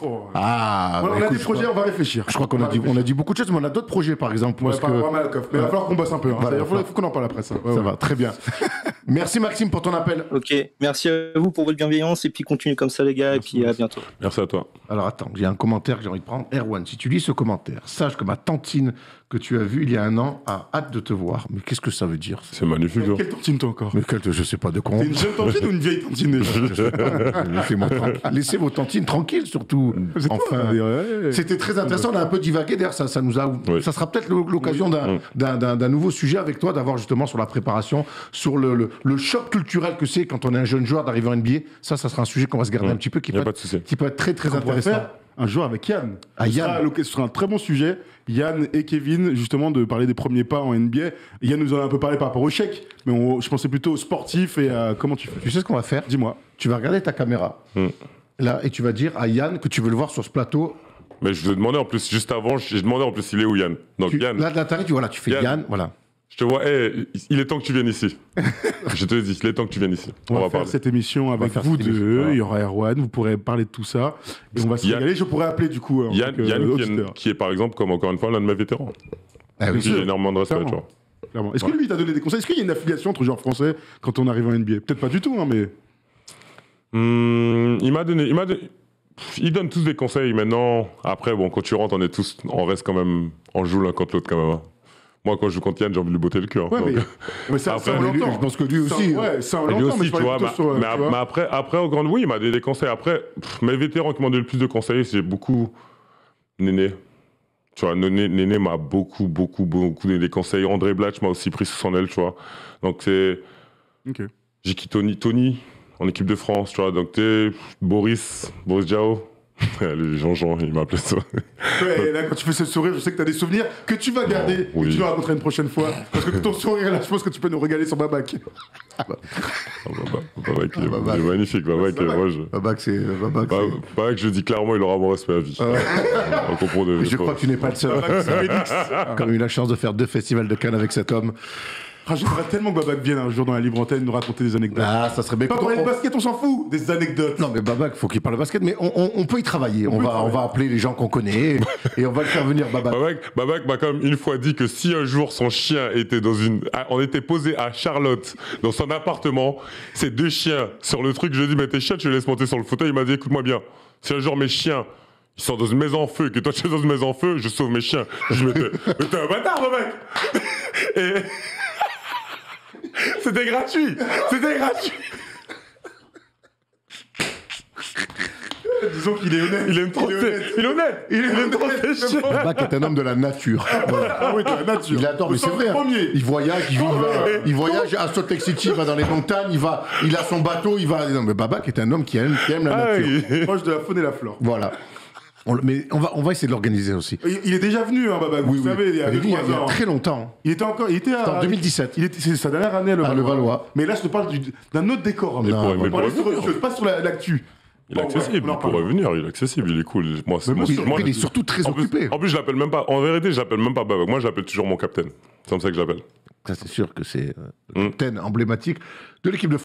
Oh. Ah, On bah, a écoute, des projets, on va réfléchir. je crois qu'on a dit beaucoup de choses, mais on a d'autres projets, par exemple. Ouais, Parce pas que... Malakoff. Mais il va falloir qu'on bosse un peu. Hein. Voilà, Il faut qu'on en parle après ça. Ouais, Ça ouais. va, très bien. Merci, Maxime, pour ton appel. Ok, merci à vous pour votre bienveillance et puis continuez comme ça les gars et puis à bientôt. Merci à toi. Alors attends, j'ai un commentaire que j'ai envie de prendre. Erwan, si tu lis ce commentaire, sache que ma tantine que tu as vue il y a un an a hâte de te voir. Mais qu'est-ce que ça veut dire? C'est magnifique. hein. Quelle tantine toi encore? Mais je sais pas de quoi. C'est une jeune tantine ou une vieille tantine déjà? Laissez-moi tranquille. Laissez vos tantines tranquilles, surtout. C'est toi, Enfin, ouais. c'était très intéressant. On a un peu divagué. D'ailleurs, ça nous a. Oui. Ça sera peut-être l'occasion d'un nouveau sujet avec toi, d'avoir justement sur la préparation, sur le choc culturel que c'est quand on est un jeune joueur d'arriver en NBA. Ça sera un sujet qu'on va se garder un petit peu, Y a pas de souci. qui peut être très très On pourrait intéressant. faire un jour avec Yann. Ah, Ce Yann. ce sera un très bon sujet. Yann et Kevin, justement, de parler des premiers pas en NBA. Yann nous en a un peu parlé par rapport au chèque, mais je pensais plutôt au sportif et à comment tu fais. Tu sais ce qu'on va faire? Dis-moi. Tu vas regarder ta caméra. Là, et tu vas dire à Yann que tu veux le voir sur ce plateau. Mais je vous ai demandé en plus, juste avant, j'ai demandé en plus, il est où Yann? Donc Yann, Là, t'arrives, tu fais Yann. Yann, voilà. je te vois, il est temps que tu viennes ici. Je te le dis, il est temps que tu viennes ici. On va faire parler. cette émission avec faire vous cette émission, deux. voilà. Il y aura Erwan, vous pourrez parler de tout ça. Et on va se Yann- régaler. Je pourrais appeler du coup Yann, auditeur. qui est par exemple, comme encore une fois, l'un de mes vétérans. Ah oui. Qui j'ai énormément de respect, Clairement. tu vois. Clairement. Est-ce que lui, il t'a donné des conseils? Est-ce qu'il y a une affiliation entre joueurs français quand on arrive en NBA? Peut-être pas du tout, hein, mais. Il m'a donné. Ils donnent tous des conseils maintenant. Après, bon, quand tu rentres, on reste quand même, on joue l'un contre l'autre quand même. hein. Moi, quand je joue contre Yann, j'ai envie de lui botter le cul. hein. Ouais, Donc, mais ça, Après, ça, on Mais lui, l'entend. je pense que lui Ça, aussi. ouais, ça, on lui l'entend, mais aussi, je tu parlais vois. plutôt sur, Mais, tu vois. mais après, au grand, oui, il m'a donné des conseils. Après, mes vétérans qui m'ont donné le plus de conseils, c'est beaucoup Néné. Tu vois, Néné m'a beaucoup donné des conseils. André Blatch m'a aussi pris sous son aile, tu vois. Donc, c'est. Ok. J'ai qui Tony, en équipe de France, tu vois. Donc, Boris Diaw. Les Jean-Jean, il m'a appelé ça. Ouais, et là, quand tu fais ce sourire, je sais que tu as des souvenirs que tu vas garder oui. et que tu nous raconteras une prochaine fois. Parce que ton sourire, là, je pense que tu peux nous régaler sur Babac. Babac, il Babac. est magnifique. Babac, moi, Babac, c'est. Babac, je dis clairement, il aura mon respect à vie. On comprend Je crois que tu n'es pas le seul. Comme eu la chance de faire 2 festivals de Cannes avec cet homme. Ah, j'aimerais tellement que Babac vienne un jour dans la libre antenne nous raconter des anecdotes. Ah, ça serait bien. Pas parler de basket, on s'en fout. Des anecdotes. Non, mais Babac, faut qu'il parle de basket, mais on peut y travailler. On va appeler les gens qu'on connaît et on va le faire venir, Babac. Babac m'a quand même une fois dit que si un jour son chien était on était posé à Charlotte, dans son appartement, ces 2 chiens sur le truc, je lui ai dit, mais tes chiens, tu les laisses monter sur le fauteuil. Il m'a dit, écoute-moi bien, si un jour mes chiens, ils sont dans une maison en feu, que toi tu es dans une maison en feu, je sauve mes chiens. Je me dis, mais t'es un bâtard, Babac. Et c'était gratuit. Disons qu'il est honnête. Il aime trop ses chiens. Babac est un homme de la nature. Voilà. Ah oui, de la nature. Il adore, Au mais c'est sens vrai. hein. premier. Il voyage, il voyage à Salt Lake City, il va dans les montagnes, il a son bateau, il va. Non, mais Babac est un homme qui aime la Ah, nature. Proche de la faune et la flore. Voilà. Mais on va essayer de l'organiser aussi. Il est déjà venu, hein, Babac. Vous savez, il y a Il y a 2-3 ans. très longtemps. Il était en 2017. C'est sa dernière année à À Levallois. Mais là, je te parle d'un autre décor. hein. Non, On mais parlait pour sur pas sur l'actu. Il est accessible, il pourrait venir, il est accessible, il est cool. Moi, Il est surtout très occupé. En plus, je l'appelle même pas, en vérité, je l'appelle même pas Babac. Moi, je l'appelle toujours mon capitaine. C'est comme ça que je l'appelle. Ça, c'est sûr que c'est le capitaine emblématique de l'équipe de